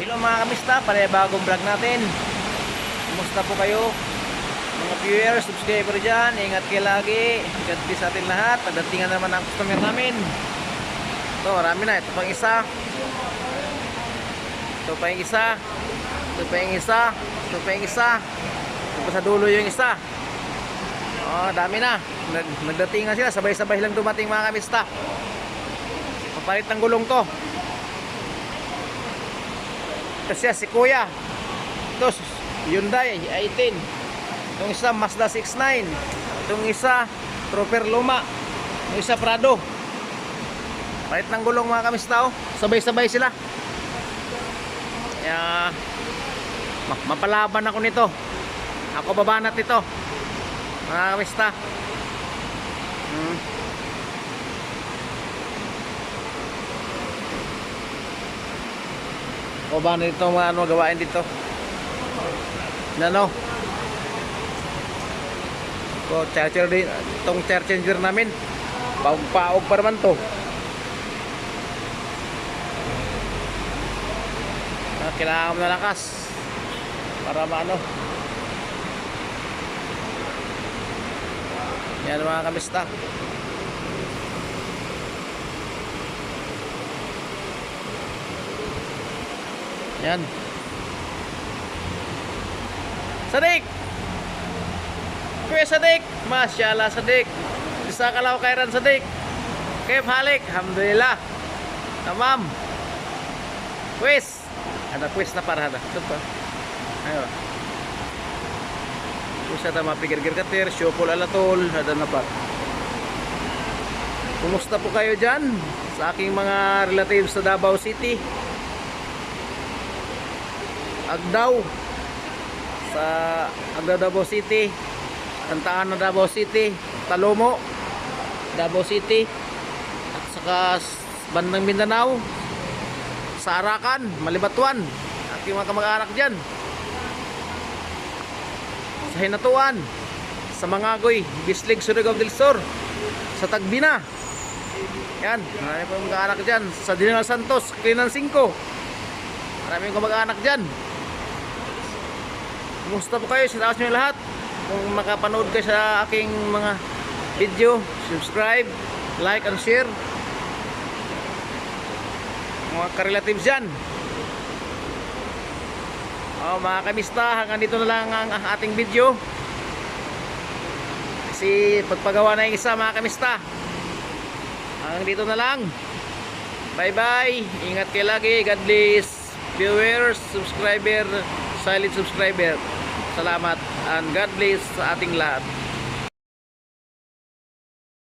Hello mga kamista, bagong vlog natin. Kumusta po kayo? Mga viewers, subscriber dyan, ingat kayo lagi. God bless sa atin lahat. Pagdatingan naman ang customer namin. Ito, marami na. Ito pang isa. Ito pa yung isa. Ito pa yung isa. Ito pa yung isa. Ito pa sa dulo yung isa. Oh, dami na. Nagdatingan sila, sabay-sabay lang dumating mga kamista. Papalit ng gulong to. Ito siya, si Kuya. Ito, Hyundai i18. Itong isa, Mazda 6.9. Itong isa, Trooper Luma. Itong isa, Prado. Palit ng gulong mga kamista, oh. Sabay-sabay sila. Kaya mapalaban ako nito. Ako babanat nito mga kamista. O ba na dito mga ano gawain dito? Ano? So, charger din. Itong charger namin. Paog pa naman to. Kailangan mo na lakas para maano. Yan mga kamista. Yan. Sadik! Kuya Sadik! Masyaallah Sadik! Bisa kalau kairan Sadik! Kep halik! Alhamdulillah! Tamam! Quiz! Ada quiz na para ada. Ito pa. Ayo. Quiz na mapigir-gir katir. Syopol alatol. Ada na pa. Kumusta po kayo dyan? Sa aking mga relatives sa Davao City. Agdaw sa Agdaw Davao City, Tantaan na Davao City, Talomo Davao City, at saka bandang Mindanao, sa Arakan, Malibatuan, at yung mga kamag-anak dyan, sa Hinatuan, sa Mangagoy, Bislig, Surigao del Sur, sa Tagbina. Yan, marami po kamag-anak dyan. Sa General Santos, Clinan 5, maraming kamag-anak dyan. Kumusta po kayo? Shout out nyo lahat. Kung makapanood kayo sa aking mga video, subscribe, like and share. Mga ka-relatives dyan. Mga kamista, hanggang dito na lang ang ating video. Kasi pagpagawa na yung isa mga kamista. Hanggang dito na lang. Bye bye. Ingat kayo lagi. God bless. Viewers, subscriber, silent subscriber. Salamat and God bless sa ating lahat.